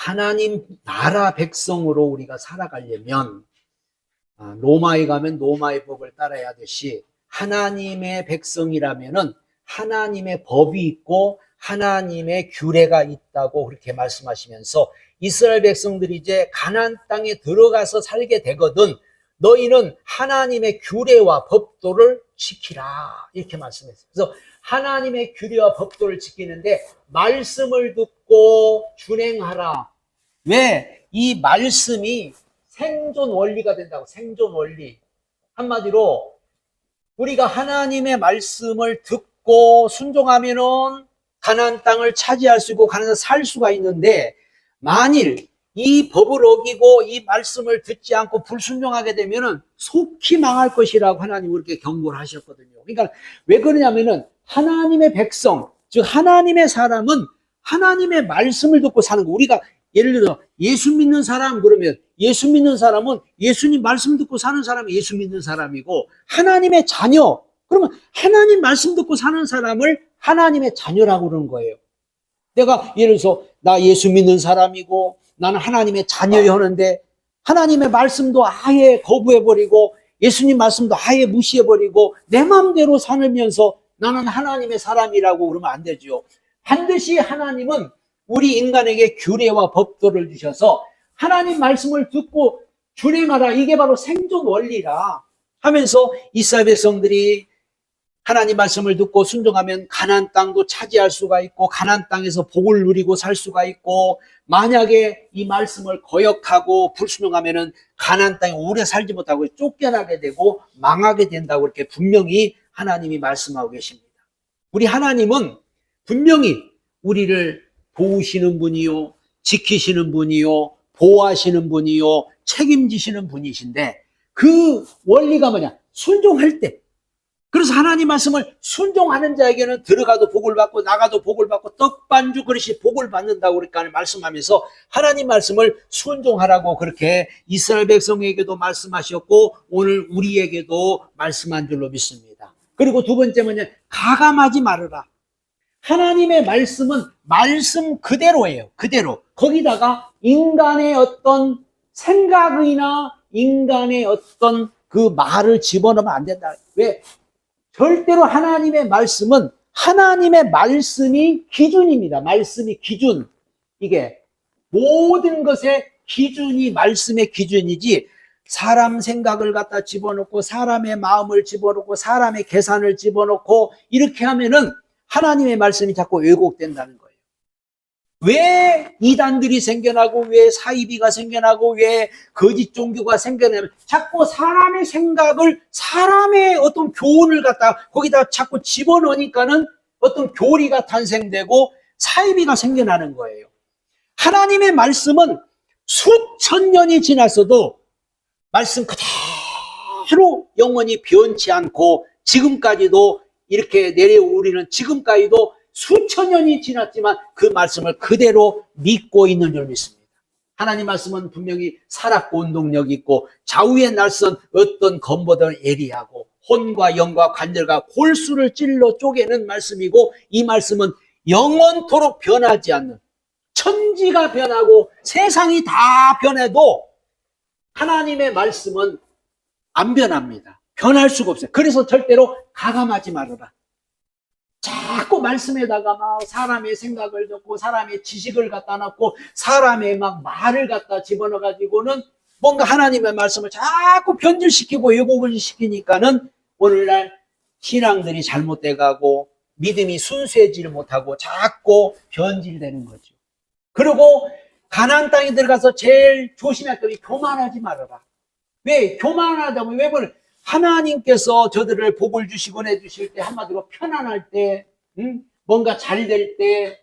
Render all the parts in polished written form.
하나님 나라 백성으로 우리가 살아가려면 로마에 가면 로마의 법을 따라야 하듯이 하나님의 백성이라면은 하나님의 법이 있고 하나님의 규례가 있다고 그렇게 말씀하시면서 이스라엘 백성들이 이제 가나안 땅에 들어가서 살게 되거든 너희는 하나님의 규례와 법도를 지키라 이렇게 말씀했어요. 그래서 하나님의 규례와 법도를 지키는데 말씀을 듣고 준행하라. 왜? 이 말씀이 생존 원리가 된다고. 생존 원리. 한마디로 우리가 하나님의 말씀을 듣고 순종하면은 가나안 땅을 차지할 수 있고 가나안에서 살 수가 있는데 만일 이 법을 어기고 이 말씀을 듣지 않고 불순종하게 되면은 속히 망할 것이라고 하나님 그렇게 경고를 하셨거든요. 그러니까 왜 그러냐면은 하나님의 백성, 즉 하나님의 사람은 하나님의 말씀을 듣고 사는 거. 우리가 예를 들어 예수 믿는 사람 그러면 예수 믿는 사람은 예수님 말씀 듣고 사는 사람이 예수 믿는 사람이고 하나님의 자녀 그러면 하나님 말씀 듣고 사는 사람을 하나님의 자녀라고 그러는 거예요. 내가 예를 들어서 나 예수 믿는 사람이고 나는 하나님의 자녀였는데 하나님의 말씀도 아예 거부해버리고 예수님 말씀도 아예 무시해버리고 내 마음대로 살면서 나는 하나님의 사람이라고 그러면 안 되죠. 반드시 하나님은 우리 인간에게 규례와 법도를 주셔서 하나님 말씀을 듣고 준행하라. 이게 바로 생존 원리라 하면서 이스라엘 백성들이 하나님 말씀을 듣고 순종하면 가나안 땅도 차지할 수가 있고 가나안 땅에서 복을 누리고 살 수가 있고 만약에 이 말씀을 거역하고 불순종하면은 가나안 땅에 오래 살지 못하고 쫓겨나게 되고 망하게 된다고 이렇게 분명히 하나님이 말씀하고 계십니다. 우리 하나님은 분명히 우리를 도우시는 분이요 지키시는 분이요 보호하시는 분이요 책임지시는 분이신데 그 원리가 뭐냐? 순종할 때. 그래서 하나님 말씀을 순종하는 자에게는 들어가도 복을 받고 나가도 복을 받고 떡반죽 그릇이 복을 받는다고 그러니까 말씀하면서 하나님 말씀을 순종하라고 그렇게 이스라엘 백성에게도 말씀하셨고 오늘 우리에게도 말씀한 줄로 믿습니다. 그리고 두 번째 뭐냐? 가감하지 말아라. 하나님의 말씀은 말씀 그대로예요. 그대로. 거기다가 인간의 어떤 생각이나 인간의 어떤 그 말을 집어넣으면 안 된다. 왜? 절대로 하나님의 말씀은 하나님의 말씀이 기준입니다. 말씀이 기준. 이게 모든 것의 기준이 말씀의 기준이지 사람 생각을 갖다 집어넣고 사람의 마음을 집어넣고 사람의 계산을 집어넣고 이렇게 하면은 하나님의 말씀이 자꾸 왜곡된다는 거예요. 왜 이단들이 생겨나고 왜 사이비가 생겨나고 왜 거짓 종교가 생겨나면 자꾸 사람의 생각을 사람의 어떤 교훈을 갖다 거기다 자꾸 집어넣으니까는 어떤 교리가 탄생되고 사이비가 생겨나는 거예요. 하나님의 말씀은 수천 년이 지났어도 말씀 그대로 영원히 변치 않고 지금까지도 이렇게 내려오리는 지금까지도 수천 년이 지났지만 그 말씀을 그대로 믿고 있는 줄 믿습니다. 하나님 말씀은 분명히 살았고 운동력이 있고 좌우에 날선 어떤 검보다를 예리하고 혼과 영과 관절과 골수를 찔러 쪼개는 말씀이고 이 말씀은 영원토록 변하지 않는 천지가 변하고 세상이 다 변해도 하나님의 말씀은 안 변합니다. 변할 수가 없어요. 그래서 절대로 가감하지 말아라. 자꾸 말씀에다가 막 사람의 생각을 넣고 사람의 지식을 갖다 놓고 사람의 막 말을 갖다 집어넣어 가지고는 뭔가 하나님의 말씀을 자꾸 변질시키고 왜곡을 시키니까는 오늘날 신앙들이 잘못돼 가고 믿음이 순수해지를 못하고 자꾸 변질되는 거죠. 그리고 가나안 땅에 들어가서 제일 조심할 것이 교만하지 말아라. 왜? 교만하다면 왜 그래? 하나님께서 저들을 복을 주시고 내주실 때 한마디로 편안할 때 뭔가 잘 될 때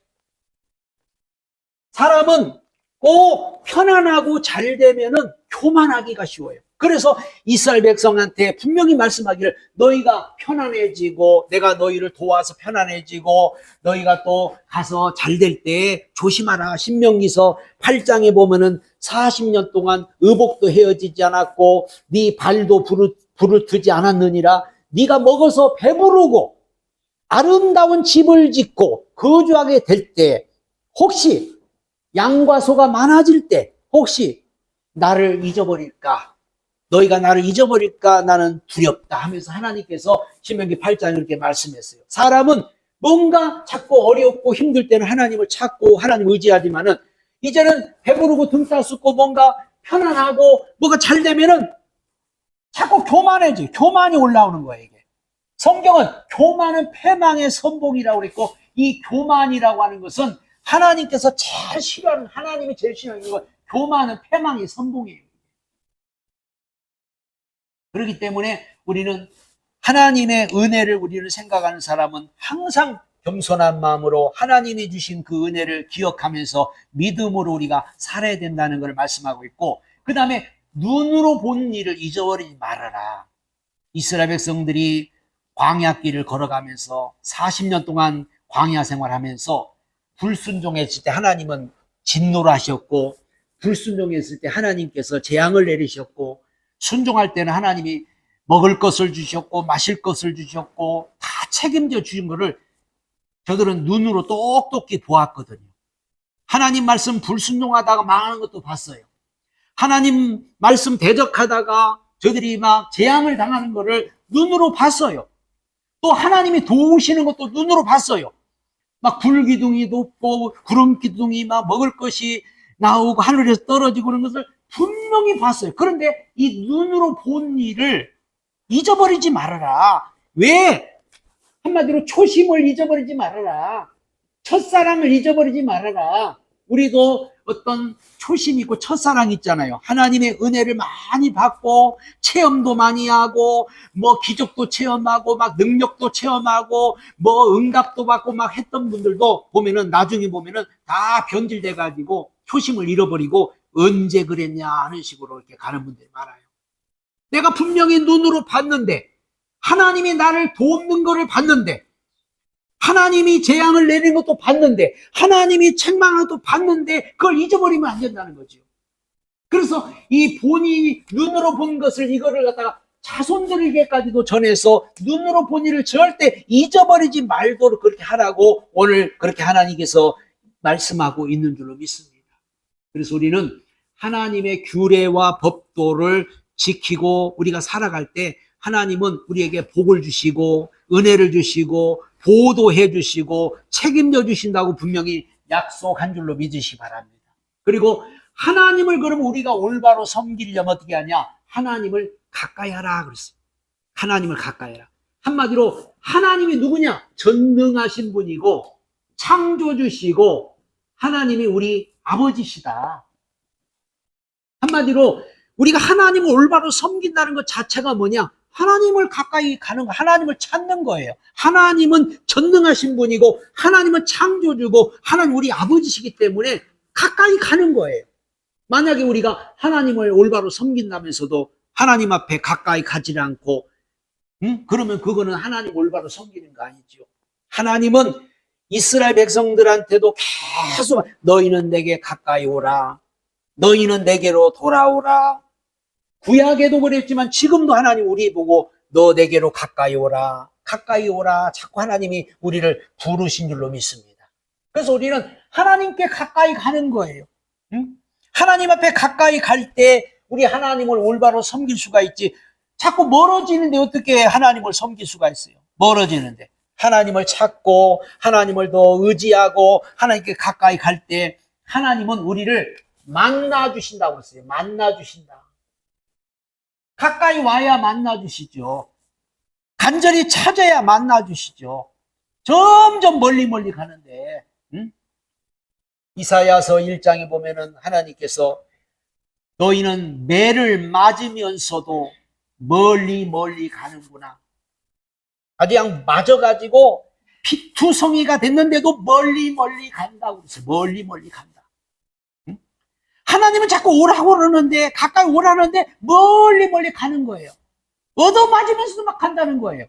사람은 꼭 편안하고 잘 되면은 교만하기가 쉬워요. 그래서 이스라엘 백성한테 분명히 말씀하기를 너희가 편안해지고 내가 너희를 도와서 편안해지고 너희가 또 가서 잘 될 때 조심하라. 신명기서 8장에 보면은 40년 동안 의복도 헤어지지 않았고 네 발도 부르트지 않았느니라. 네가 먹어서 배부르고 아름다운 집을 짓고 거주하게 될 때 혹시 양과 소가 많아질 때 혹시 나를 잊어버릴까? 너희가 나를 잊어버릴까? 나는 두렵다 하면서 하나님께서 신명기 8장에 이렇게 말씀했어요. 사람은 뭔가 자꾸 어렵고 힘들 때는 하나님을 찾고 하나님 의지하지만은 이제는 배부르고 등 따숩고 뭔가 편안하고 뭐가 잘 되면은 자꾸 교만해지. 교만이 올라오는 거예요, 이게. 성경은 교만은 패망의 선봉이라고 그랬고, 이 교만이라고 하는 것은 하나님께서 제일 싫어하는, 하나님이 제일 싫어하는 건 교만은 패망의 선봉이에요. 그렇기 때문에 우리는 하나님의 은혜를 우리를 생각하는 사람은 항상 겸손한 마음으로 하나님이 주신 그 은혜를 기억하면서 믿음으로 우리가 살아야 된다는 걸 말씀하고 있고, 그 다음에 눈으로 본 일을 잊어버리지 말아라. 이스라엘 백성들이 광야길을 걸어가면서 40년 동안 광야 생활하면서 불순종했을 때 하나님은 진노를 하셨고, 불순종했을 때 하나님께서 재앙을 내리셨고, 순종할 때는 하나님이 먹을 것을 주셨고 마실 것을 주셨고 다 책임져 주신 것을 저들은 눈으로 똑똑히 보았거든요. 하나님 말씀 불순종하다가 망하는 것도 봤어요. 하나님 말씀 대적하다가 저들이 막 재앙을 당하는 것을 눈으로 봤어요. 또 하나님이 도우시는 것도 눈으로 봤어요. 막 불기둥이 높고 구름기둥이 막 먹을 것이 나오고 하늘에서 떨어지고 그런 것을 분명히 봤어요. 그런데 이 눈으로 본 일을 잊어버리지 말아라. 왜? 한마디로 초심을 잊어버리지 말아라. 첫사랑을 잊어버리지 말아라. 우리도 어떤 초심 있고 첫사랑 있잖아요. 하나님의 은혜를 많이 받고 체험도 많이 하고 뭐 기적도 체험하고 막 능력도 체험하고 뭐 응답도 받고 막 했던 분들도 보면은 나중에 보면은 다 변질돼 가지고 초심을 잃어버리고 언제 그랬냐 하는 식으로 이렇게 가는 분들이 많아요. 내가 분명히 눈으로 봤는데 하나님이 나를 돕는 것을 봤는데 하나님이 재앙을 내리는 것도 봤는데 하나님이 책망하는 것도 봤는데 그걸 잊어버리면 안 된다는 거죠. 그래서 이 본인이 눈으로 본 것을 이거를 갖다가 자손들에게까지도 전해서 눈으로 본 일을 절대 잊어버리지 말도록 그렇게 하라고 오늘 그렇게 하나님께서 말씀하고 있는 줄로 믿습니다. 그래서 우리는 하나님의 규례와 법도를 지키고 우리가 살아갈 때 하나님은 우리에게 복을 주시고 은혜를 주시고 보호해 주시고 책임져 주신다고 분명히 약속한 줄로 믿으시기 바랍니다. 그리고 하나님을 그러면 우리가 올바로 섬기려면 어떻게 하냐? 하나님을 가까이 하라 그랬어요. 하나님을 가까이 하라. 한마디로 하나님이 누구냐? 전능하신 분이고 창조주시고 하나님이 우리 아버지시다. 한마디로 우리가 하나님을 올바로 섬긴다는 것 자체가 뭐냐? 하나님을 가까이 가는 거, 하나님을 찾는 거예요. 하나님은 전능하신 분이고 하나님은 창조주고 하나님 우리 아버지시기 때문에 가까이 가는 거예요. 만약에 우리가 하나님을 올바로 섬긴다면서도 하나님 앞에 가까이 가지 않고 그러면 그거는 하나님 올바로 섬기는 거 아니죠. 하나님은 이스라엘 백성들한테도 계속 너희는 내게 가까이 오라. 너희는 내게로 돌아오라. 구약에도 그랬지만 지금도 하나님 우리 보고 너 내게로 가까이 오라. 가까이 오라. 자꾸 하나님이 우리를 부르신 줄로 믿습니다. 그래서 우리는 하나님께 가까이 가는 거예요. 하나님 앞에 가까이 갈 때 우리 하나님을 올바로 섬길 수가 있지. 자꾸 멀어지는데 어떻게 하나님을 섬길 수가 있어요? 멀어지는데. 하나님을 찾고 하나님을 더 의지하고 하나님께 가까이 갈 때 하나님은 우리를 만나주신다고 했어요. 만나주신다. 가까이 와야 만나주시죠. 간절히 찾아야 만나주시죠. 점점 멀리 가는데 이사야서 1장에 보면은 하나님께서 너희는 매를 맞으면서도 멀리 가는구나. 아주 그냥 맞아가지고 피투성이가 됐는데도 멀리 간다고 그랬어요. 멀리 간다. 하나님은 자꾸 오라고 그러는데 가까이 오라는데 멀리 가는 거예요. 얻어맞으면서도 막 간다는 거예요.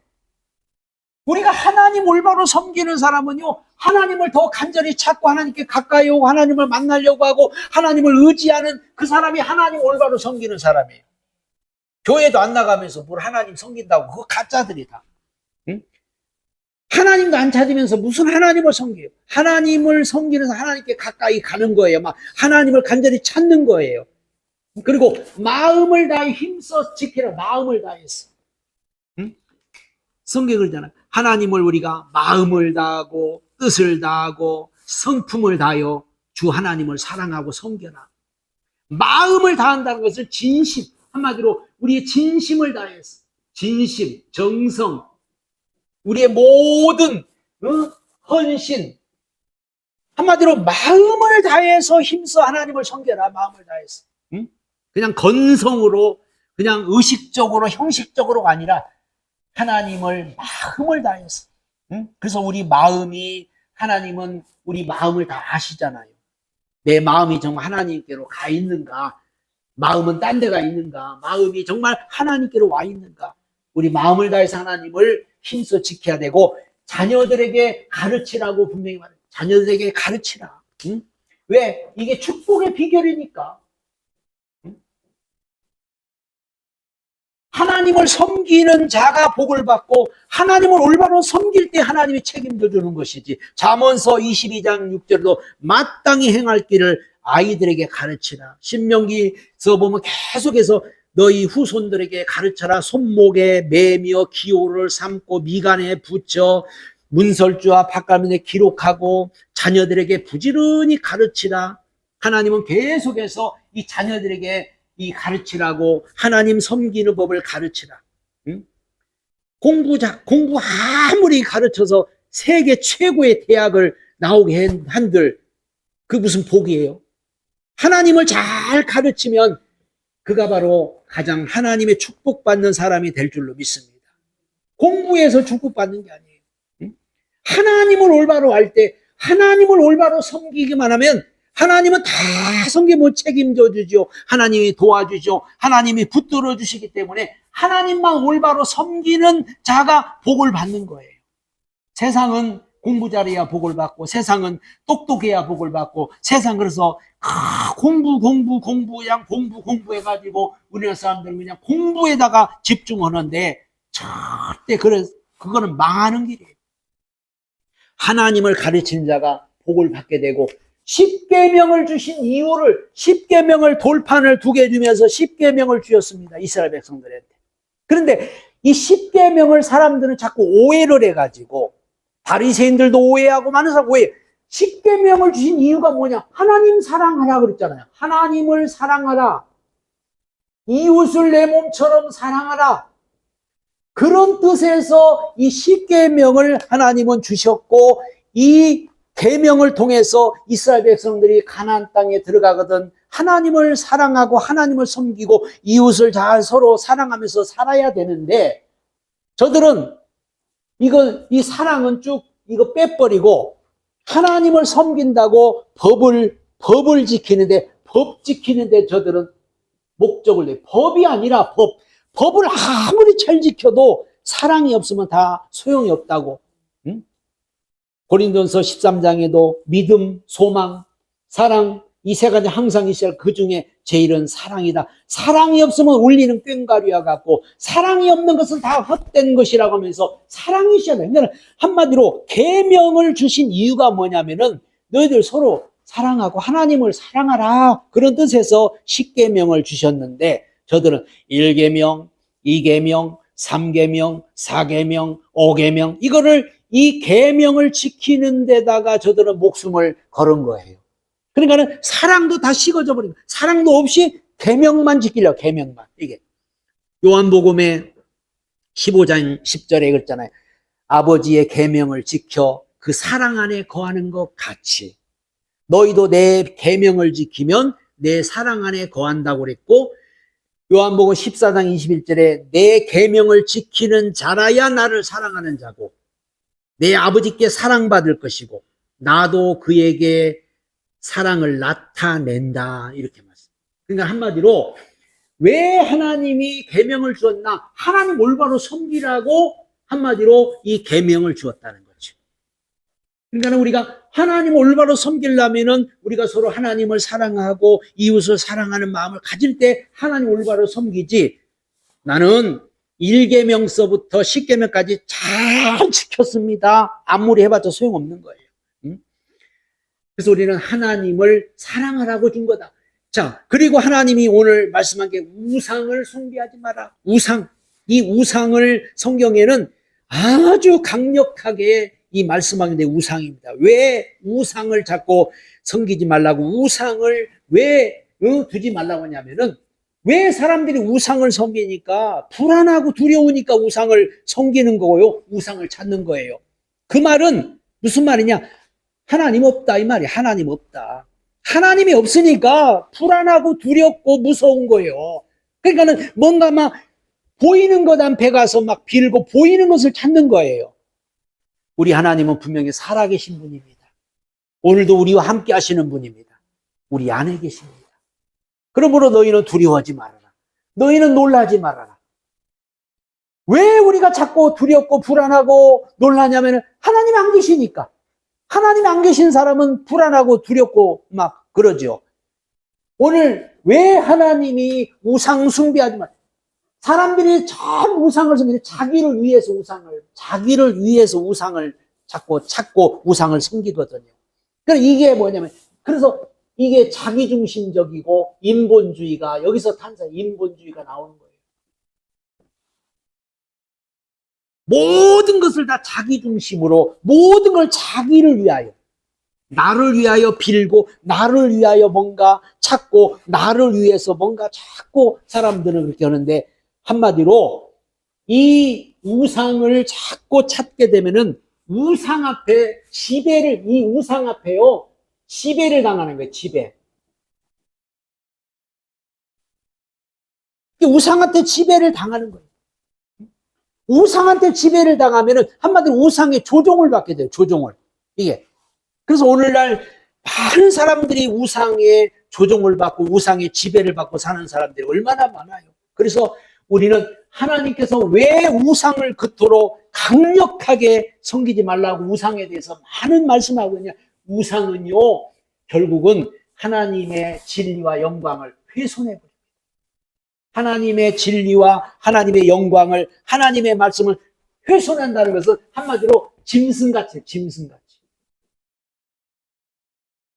우리가 하나님 올바로 섬기는 사람은요, 하나님을 더 간절히 찾고 하나님께 가까이 오고 하나님을 만나려고 하고 하나님을 의지하는 그 사람이 하나님 올바로 섬기는 사람이에요. 교회도 안 나가면서 뭘 하나님 섬긴다고 그거 가짜들이다. 응? 하나님도 안 찾으면서 무슨 하나님을 섬겨요? 하나님을 섬기면서 하나님께 가까이 가는 거예요. 막 하나님을 간절히 찾는 거예요. 그리고 마음을 다해 힘써 지키라. 마음을 다해서. 응? 성경에 그러잖아요. 하나님을 우리가 마음을 다하고 뜻을 다하고 성품을 다하여 주 하나님을 사랑하고 섬겨라. 마음을 다한다는 것은 진심, 한마디로 우리의 진심을 다해서 진심, 정성, 우리의 모든 헌신, 한마디로 마음을 다해서 힘써 하나님을 섬겨라. 마음을 다해서. 응? 그냥 건성으로, 그냥 의식적으로, 형식적으로가 아니라 하나님을 마음을 다해서. 응? 그래서 우리 마음이, 하나님은 우리 마음을 다 아시잖아요. 내 마음이 정말 하나님께로 가 있는가? 마음은 딴 데가 있는가? 마음이 정말 하나님께로 와 있는가? 우리 마음을 다해서 하나님을 힘써 지켜야 되고, 자녀들에게 가르치라고 분명히 말해요. 자녀들에게 가르치라. 응? 왜? 이게 축복의 비결이니까. 응? 하나님을 섬기는 자가 복을 받고, 하나님을 올바로 섬길 때 하나님이 책임져 주는 것이지. 잠언서 22장 6절도 마땅히 행할 길을 아이들에게 가르치라. 신명기서 보면 계속해서 너희 후손들에게 가르쳐라. 손목에 매며 기호를 삼고 미간에 붙여 문설주와 밭가면에 기록하고 자녀들에게 부지런히 가르치라. 하나님은 계속해서 이 자녀들에게 이 가르치라고, 하나님 섬기는 법을 가르치라. 응? 공부 아무리 가르쳐서 세계 최고의 대학을 나오게 한들 그 무슨 복이에요? 하나님을 잘 가르치면 그가 바로 가장 하나님의 축복받는 사람이 될 줄로 믿습니다. 공부해서 축복받는 게 아니에요. 응? 하나님을 올바로 할 때, 하나님을 올바로 섬기기만 하면 하나님은 다 섬기 못 책임져 주죠. 하나님이 도와주죠. 하나님이 붙들어 주시기 때문에 하나님만 올바로 섬기는 자가 복을 받는 거예요. 세상은 공부 잘해야 복을 받고, 세상은 똑똑해야 복을 받고, 세상 그래서 그냥 공부 해가지고 우리나라 사람들은 그냥 공부에다가 집중하는데 절대 그거는 망하는 길이에요. 하나님을 가르치는 자가 복을 받게 되고, 십계명을 주신 이유를, 십계명을 돌판을 2개 주면서 십계명을 주셨습니다. 이스라엘 백성들한테. 그런데 이 십계명을 사람들은 자꾸 오해를 해가지고, 바리새인들도 오해하고 많은 사람 오해. 십계명을 주신 이유가 뭐냐? 하나님 사랑하라 그랬잖아요. 하나님을 사랑하라. 이웃을 내 몸처럼 사랑하라. 그런 뜻에서 이 십계명을 하나님은 주셨고, 이 계명을 통해서 이스라엘 백성들이 가나안 땅에 들어가거든 하나님을 사랑하고 하나님을 섬기고 이웃을 잘 서로 사랑하면서 살아야 되는데, 저들은 이 사랑은 쭉 이거 빼버리고 하나님을 섬긴다고 법을 지키는데, 법 지키는데 저들은 목적을 내. 법이 아니라 법을 아무리 잘 지켜도 사랑이 없으면 다 소용이 없다고. 응? 고린도전서 13장에도 믿음, 소망, 사랑, 이 3가지 항상 있어야 그 중에 제일은 사랑이다. 사랑이 없으면 울리는 꽹과리와 같고, 사랑이 없는 것은 다 헛된 것이라고 하면서 사랑이 있어야 돼. 그러니까 한마디로 계명을 주신 이유가 뭐냐면은 너희들 서로 사랑하고 하나님을 사랑하라, 그런 뜻에서 십계명을 주셨는데, 저들은 1계명, 2계명, 3계명, 4계명, 5계명, 이거를 이 계명을 지키는 데다가 저들은 목숨을 걸은 거예요. 그러니까는 사랑도 다 식어져 버린 거예요. 사랑도 없이 계명만 지키려, 계명만. 이게 요한복음의 15장 10절에 그랬잖아요. 아버지의 계명을 지켜 그 사랑 안에 거하는 것 같이 너희도 내 계명을 지키면 내 사랑 안에 거한다고 그랬고, 요한복음 14장 21절에 내 계명을 지키는 자라야 나를 사랑하는 자고 내 아버지께 사랑받을 것이고 나도 그에게 사랑을 나타낸다, 이렇게 말씀. 그러니까 한마디로 왜 하나님이 계명을 주었나? 하나님 올바로 섬기라고 한마디로 이 계명을 주었다는 거죠. 그러니까 우리가 하나님 올바로 섬기려면은 우리가 서로 하나님을 사랑하고 이웃을 사랑하는 마음을 가질 때 하나님 올바로 섬기지, 나는 1계명서부터 10계명까지 잘 지켰습니다. 아무리 해봤자 소용없는 거예요. 그래서 우리는 하나님을 사랑하라고 준 거다. 자, 그리고 하나님이 오늘 말씀한 게 우상을 숭배하지 마라. 우상. 이 우상을 성경에는 아주 강력하게 이 말씀하는데 우상입니다. 왜 우상을 자꾸 섬기지 말라고 우상을 왜 두지 말라고 하냐면은 왜 사람들이 우상을 섬기니까 불안하고 두려우니까 우상을 섬기는 거고요. 우상을 찾는 거예요. 그 말은 무슨 말이냐? 하나님 없다 이 말이야. 하나님 없다. 하나님이 없으니까 불안하고 두렵고 무서운 거예요. 그러니까는 뭔가 막 보이는 것 앞에 가서 막 빌고 보이는 것을 찾는 거예요. 우리 하나님은 분명히 살아계신 분입니다. 오늘도 우리와 함께 하시는 분입니다. 우리 안에 계십니다. 그러므로 너희는 두려워하지 말아라. 너희는 놀라지 말아라. 왜 우리가 자꾸 두렵고 불안하고 놀라냐면 하나님이 안 계시니까. 하나님이 안 계신 사람은 불안하고 두렵고 막 그러죠. 오늘 왜 하나님이 우상 숭배하지 말? 사람들이 참 우상을 섬기는데 자기를 위해서 우상을 자꾸 찾고 우상을 섬기거든요. 그래서 이게 뭐냐면, 그래서 이게 자기중심적이고 인본주의가 여기서 인본주의가 나오는 거예요. 모든 것을 다 자기중심으로, 모든 걸 자기를 위하여, 나를 위하여 빌고, 나를 위하여 뭔가 찾고, 나를 위해서 뭔가 찾고 사람들은 그렇게 하는데, 한마디로 이 우상을 자꾸 찾게 되면은 우상 앞에 이 우상 앞에요, 지배를 당하는 거예요, 지배. 우상한테 지배를 당하는 거예요. 우상한테 지배를 당하면은 한마디로 우상의 조종을 받게 돼요, 조종을. 이게. 그래서 오늘날 많은 사람들이 우상의 조종을 받고 우상의 지배를 받고 사는 사람들이 얼마나 많아요. 그래서 우리는 하나님께서 왜 우상을 그토록 강력하게 섬기지 말라고 우상에 대해서 많은 말씀하고 있냐. 우상은요, 결국은 하나님의 진리와 영광을 훼손해버립니다. 하나님의 진리와 하나님의 영광을, 하나님의 말씀을 훼손한다는 것은 한마디로 짐승같이.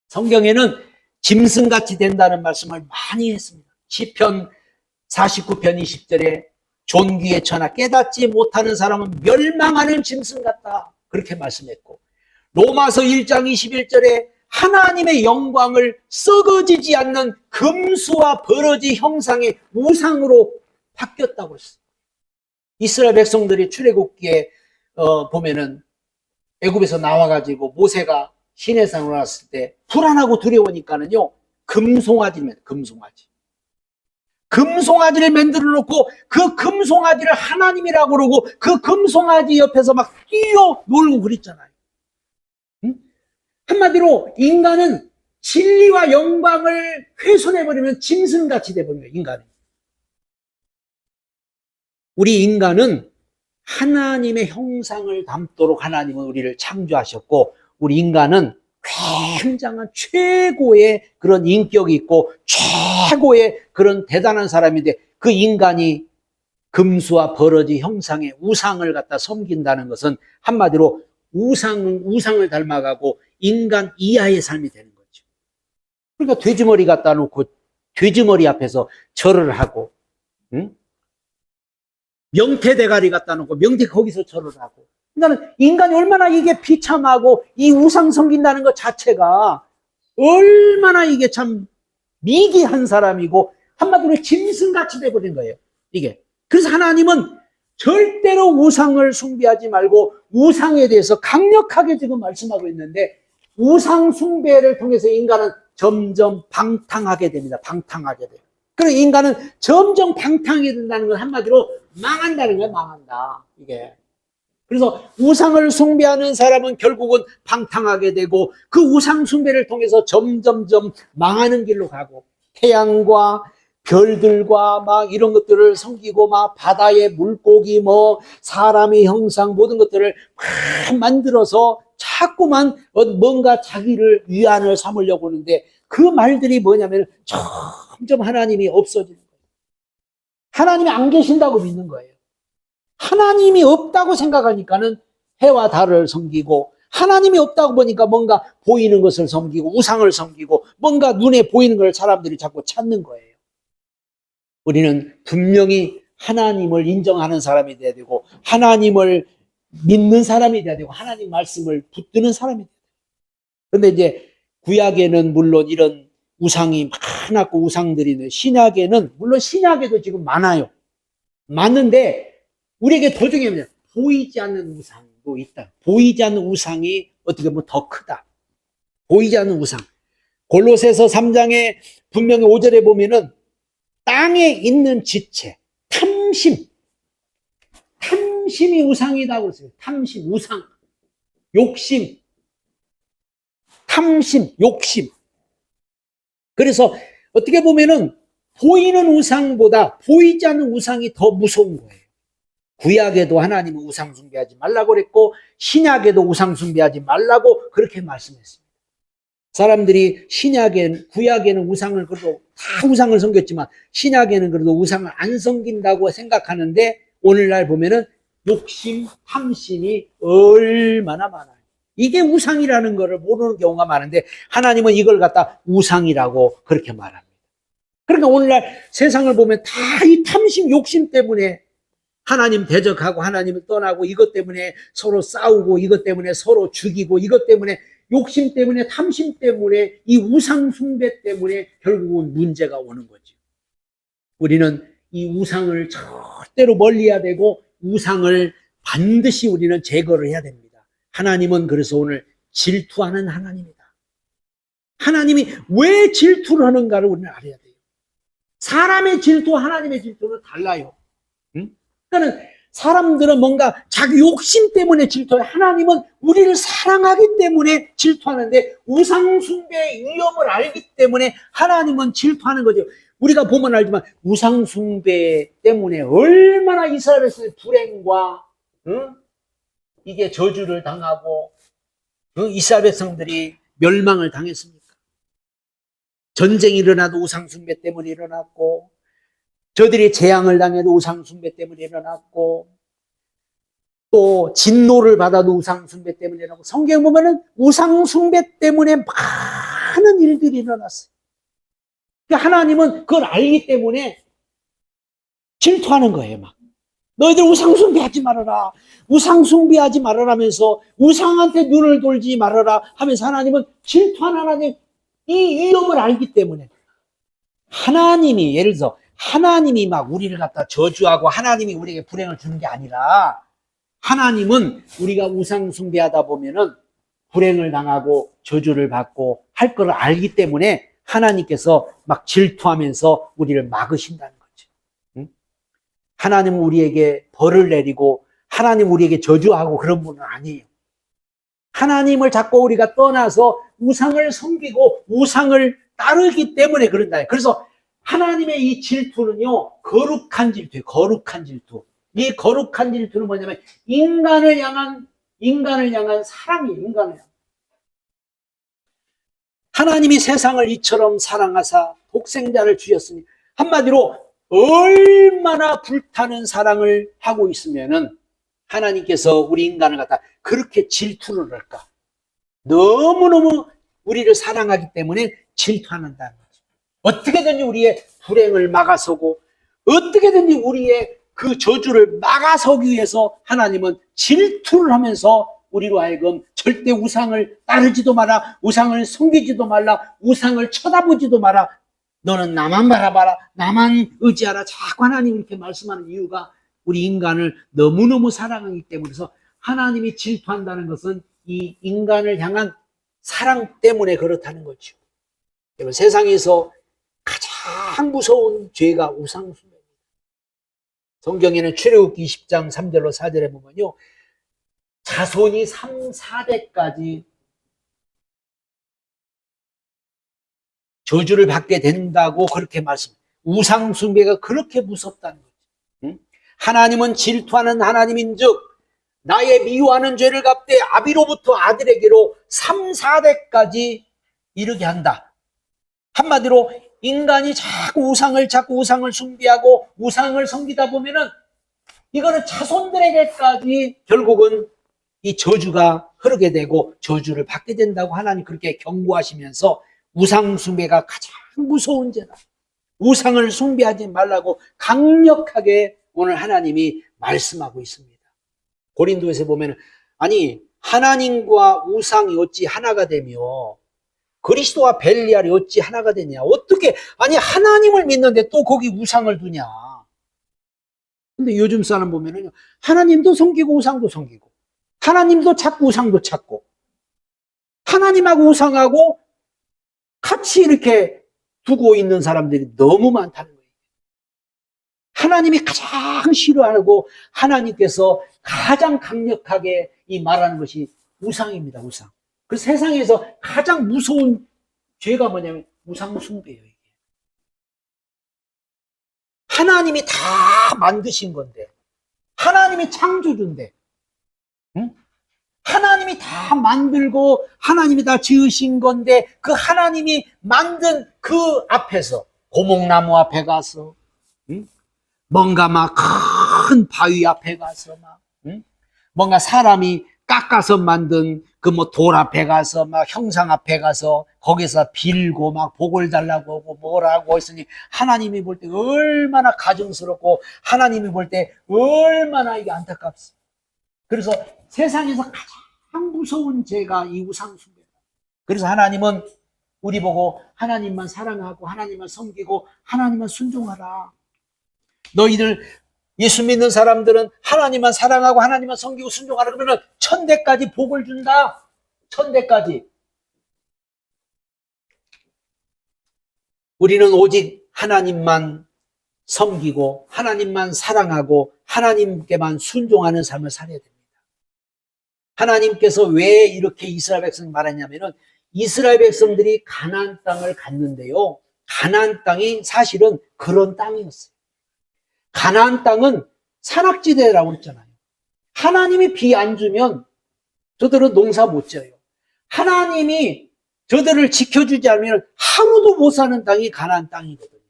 성경에는 짐승같이 된다는 말씀을 많이 했습니다. 시편 49편 20절에 존귀의 천하 깨닫지 못하는 사람은 멸망하는 짐승 같다, 그렇게 말씀했고, 로마서 1장 21절에 하나님의 영광을 썩어지지 않는 금수와 버러지 형상의 우상으로 바뀌었다고 했어요. 이스라엘 백성들이 출애굽기에 보면은 애굽에서 나와가지고 모세가 시내산으로 왔을 때 불안하고 두려우니까는요, 금송아지를 만들어 놓고 그 금송아지를 하나님이라고 그러고 그 금송아지 옆에서 막 뛰어 놀고 그랬잖아요. 응? 한마디로 인간은 진리와 영광을 훼손해버리면 짐승같이 돼버려요, 인간은. 우리 인간은 하나님의 형상을 담도록 하나님은 우리를 창조하셨고, 우리 인간은 굉장한 최고의 그런 인격이 있고 최고의 그런 대단한 사람인데, 그 인간이 금수와 버러지 형상의 우상을 갖다 섬긴다는 것은 한마디로 우상을 닮아가고 인간 이하의 삶이 되는 거죠. 그러니까 돼지머리 갖다 놓고 돼지머리 앞에서 절을 하고, 응? 명태 대가리 갖다 놓고 명태 거기서 절을 하고. 그러니까 인간이 얼마나 이게 비참하고 이 우상 섬긴다는 것 자체가 얼마나 이게 참 미개한 사람이고 한마디로 짐승같이 돼버린 거예요, 이게. 그래서 하나님은 절대로 우상을 숭배하지 말고 우상에 대해서 강력하게 지금 말씀하고 있는데, 우상 숭배를 통해서 인간은 점점 방탕하게 됩니다. 방탕하게 돼요. 그리고 인간은 점점 방탕하게 된다는 건 한마디로 망한다는 거예요, 망한다, 이게. 그래서 우상을 숭배하는 사람은 결국은 방탕하게 되고 그 우상 숭배를 통해서 점점점 망하는 길로 가고, 태양과 별들과 막 이런 것들을 섬기고 막 바다의 물고기 뭐 사람의 형상 모든 것들을 막 만들어서 자꾸만 뭔가 자기를 위안을 삼으려고 하는데, 그 말들이 뭐냐면 점점 하나님이 없어지는 거예요. 하나님이 안 계신다고 믿는 거예요. 하나님이 없다고 생각하니까는 해와 달을 섬기고, 하나님이 없다고 보니까 뭔가 보이는 것을 섬기고 우상을 섬기고 뭔가 눈에 보이는 걸 사람들이 자꾸 찾는 거예요. 우리는 분명히 하나님을 인정하는 사람이 돼야 되고 하나님을 믿는 사람이 돼야 되고 하나님 말씀을 붙드는 사람이 돼야 돼요. 그런데 이제 구약에는 물론 이런 우상이 많았고 우상들이 있는데 신약에는 물론 신약에도 지금 많아요. 많은데 우리에게 더 중요한 게 보이지 않는 우상도 있다. 보이지 않는 우상이 어떻게 보면 더 크다. 보이지 않는 우상. 골로새서 3장에 분명히 5절에 보면은 땅에 있는 지체, 탐심이 우상이라고 했어요. 탐심, 우상, 욕심, 탐심, 욕심. 그래서 어떻게 보면은 보이는 우상보다 보이지 않는 우상이 더 무서운 거예요. 구약에도 하나님은 우상 숭배하지 말라고 그랬고 신약에도 우상 숭배하지 말라고 그렇게 말씀했습니다. 사람들이 구약에는 우상을 그래도 다 우상을 섬겼지만 신약에는 그래도 우상을 안 섬긴다고 생각하는데 오늘날 보면은 욕심, 탐심이 얼마나 많아요. 이게 우상이라는 것을 모르는 경우가 많은데 하나님은 이걸 갖다 우상이라고 그렇게 말합니다. 그러니까 오늘날 세상을 보면 다 이 탐심, 욕심 때문에 하나님 대적하고 하나님을 떠나고 이것 때문에 서로 싸우고 이것 때문에 서로 죽이고 이것 때문에 욕심 때문에 탐심 때문에 이 우상 숭배 때문에 결국은 문제가 오는 거죠. 우리는 이 우상을 절대로 멀리해야 되고 우상을 반드시 우리는 제거를 해야 됩니다. 하나님은 그래서 오늘 질투하는 하나님이다. 하나님이 왜 질투를 하는가를 우리는 알아야 돼요. 사람의 질투와 하나님의 질투는 달라요. 그러니까 사람들은 뭔가 자기 욕심 때문에 질투해요. 하나님은 우리를 사랑하기 때문에 질투하는데 우상 숭배의 위험을 알기 때문에 하나님은 질투하는 거죠. 우리가 보면 알지만 우상 숭배 때문에 얼마나 이스라엘 백성의 불행과 이게 저주를 당하고 이스라엘 백성들이 멸망을 당했습니까? 전쟁이 일어나도 우상 숭배 때문에 일어났고 저들이 재앙을 당해도 우상 숭배 때문에 일어났고 또 진노를 받아도 우상 숭배 때문에 일어나고 성경 보면은 우상 숭배 때문에 많은 일들이 일어났어요. 그러니까 하나님은 그걸 알기 때문에 질투하는 거예요. 막 너희들 우상 숭배하지 말아라. 우상 숭배하지 말아라면서 우상한테 눈을 돌지 말아라 하면서 하나님은 질투하는 하나님 이 위험을 알기 때문에 하나님이 예를 들어서 하나님이 막 우리를 갖다 저주하고 하나님이 우리에게 불행을 주는 게 아니라 하나님은 우리가 우상 숭배하다 보면은 불행을 당하고 저주를 받고 할 거를 알기 때문에 하나님께서 막 질투하면서 우리를 막으신다는 거죠. 응? 하나님은 우리에게 벌을 내리고 하나님 우리에게 저주하고 그런 분은 아니에요. 하나님을 자꾸 우리가 떠나서 우상을 섬기고 우상을 따르기 때문에 그런다. 그래서 하나님의 이 질투는요, 거룩한 질투예요. 거룩한 질투. 이 거룩한 질투는 뭐냐면 인간을 향한 사랑이에요. 인간을 향한. 하나님이 세상을 이처럼 사랑하사 독생자를 주셨으니 한마디로 얼마나 불타는 사랑을 하고 있으면은 하나님께서 우리 인간을 갖다 그렇게 질투를 할까? 너무너무 우리를 사랑하기 때문에 질투한다는 거죠. 어떻게든지 우리의 불행을 막아서고 어떻게든지 우리의 그 저주를 막아서기 위해서 하나님은 질투를 하면서 우리로 하여금 절대 우상을 따르지도 마라, 우상을 섬기지도 말라, 우상을 쳐다보지도 마라, 너는 나만 바라봐라, 나만 의지하라. 자꾸 하나님 이렇게 말씀하는 이유가 우리 인간을 너무너무 사랑하기 때문에. 그래서 하나님이 질투한다는 것은 이 인간을 향한 사랑 때문에 그렇다는 거죠. 여러분, 세상에서 가장 무서운 죄가 우상숭배입니다. 성경에는 출애굽기 20장 3절로 4절에 보면요, 자손이 3, 4대까지 저주를 받게 된다고 그렇게 말씀합니다. 우상숭배가 그렇게 무섭다는 거죠. 응? 하나님은 질투하는 하나님인즉 나의 미워하는 죄를 갚되 아비로부터 아들에게로 3, 4대까지 이르게 한다. 한마디로 인간이 자꾸 우상을 숭배하고 우상을 섬기다 보면은 이거는 자손들에게까지 결국은 이 저주가 흐르게 되고 저주를 받게 된다고 하나님 그렇게 경고하시면서 우상 숭배가 가장 무서운 죄다. 우상을 숭배하지 말라고 강력하게 오늘 하나님이 말씀하고 있습니다. 고린도에서 보면 아니 하나님과 우상이 어찌 하나가 되며 그리스도와 벨리알이 어찌 하나가 되냐. 어떻게 아니 하나님을 믿는데 또 거기 우상을 두냐. 근데 요즘 사람 보면은 하나님도 섬기고 우상도 섬기고 하나님도 찾고 우상도 찾고 하나님하고 우상하고 같이 이렇게 두고 있는 사람들이 너무 많다는 거예요. 하나님이 가장 싫어하고 하나님께서 가장 강력하게 이 말하는 것이 우상입니다. 우상. 그 세상에서 가장 무서운 죄가 뭐냐면 우상 숭배예요. 이게. 하나님이 다 만드신 건데 하나님이 창조주인데 응? 하나님이 다 만들고 하나님이 다 지으신 건데 그 하나님이 만든 그 앞에서 고목나무 앞에 가서 응? 뭔가 막 큰 바위 앞에 가서 막 응? 뭔가 사람이 깎아서 만든 그 뭐 돌 앞에 가서 막 형상 앞에 가서 거기서 빌고 막 복을 달라고 하고 뭐라고 했으니 하나님이 볼 때 얼마나 가증스럽고 하나님이 볼 때 얼마나 이게 안타깝습니다. 그래서 세상에서 가장 무서운 죄가 이 우상숭배다. 그래서 하나님은 우리 보고 하나님만 사랑하고 하나님만 섬기고 하나님만 순종하라. 너희들 예수 믿는 사람들은 하나님만 사랑하고 하나님만 섬기고 순종하라 그러면 천대까지 복을 준다. 천대까지. 우리는 오직 하나님만 섬기고 하나님만 사랑하고 하나님께만 순종하는 삶을 살아야 됩니다. 하나님께서 왜 이렇게 이스라엘 백성 말했냐면은 이스라엘 백성들이 가나안 땅을 갔는데요. 가나안 땅이 사실은 그런 땅이었어요. 가나안 땅은 산악지대라고 했잖아요. 하나님이 비 안 주면 저들은 농사 못 지어요. 하나님이 저들을 지켜주지 않으면 하루도 못 사는 땅이 가나안 땅이거든요.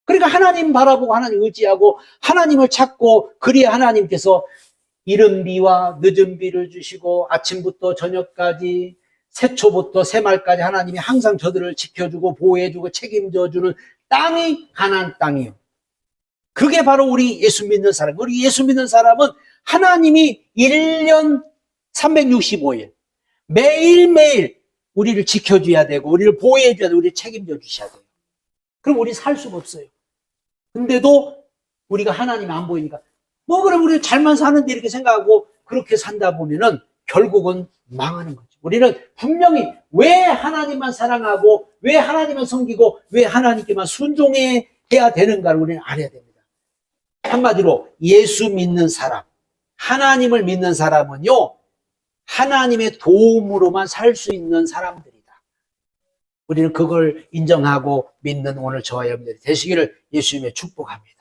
그러니까 하나님 바라보고 하나님 의지하고 하나님을 찾고 그래야 하나님께서 이른 비와 늦은 비를 주시고 아침부터 저녁까지 새초부터 새말까지 하나님이 항상 저들을 지켜주고 보호해주고 책임져주는 땅이 가나안 땅이에요. 그게 바로 우리 예수 믿는 사람. 우리 예수 믿는 사람은 하나님이 1년 365일 매일매일 우리를 지켜줘야 되고 우리를 보호해줘야 되고 우리를 책임져 주셔야 돼요. 그럼 우리 살 수가 없어요. 근데도 우리가 하나님이 안 보이니까 뭐 그럼 우리 잘만 사는데 이렇게 생각하고 그렇게 산다 보면은 결국은 망하는 거죠. 우리는 분명히 왜 하나님만 사랑하고 왜 하나님만 섬기고 왜 하나님께만 순종해야 되는가를 우리는 알아야 됩니다. 한마디로 예수 믿는 사람, 하나님을 믿는 사람은요, 하나님의 도움으로만 살 수 있는 사람들이다. 우리는 그걸 인정하고 믿는 오늘 저와 여러분들이 되시기를 예수님의 축복합니다.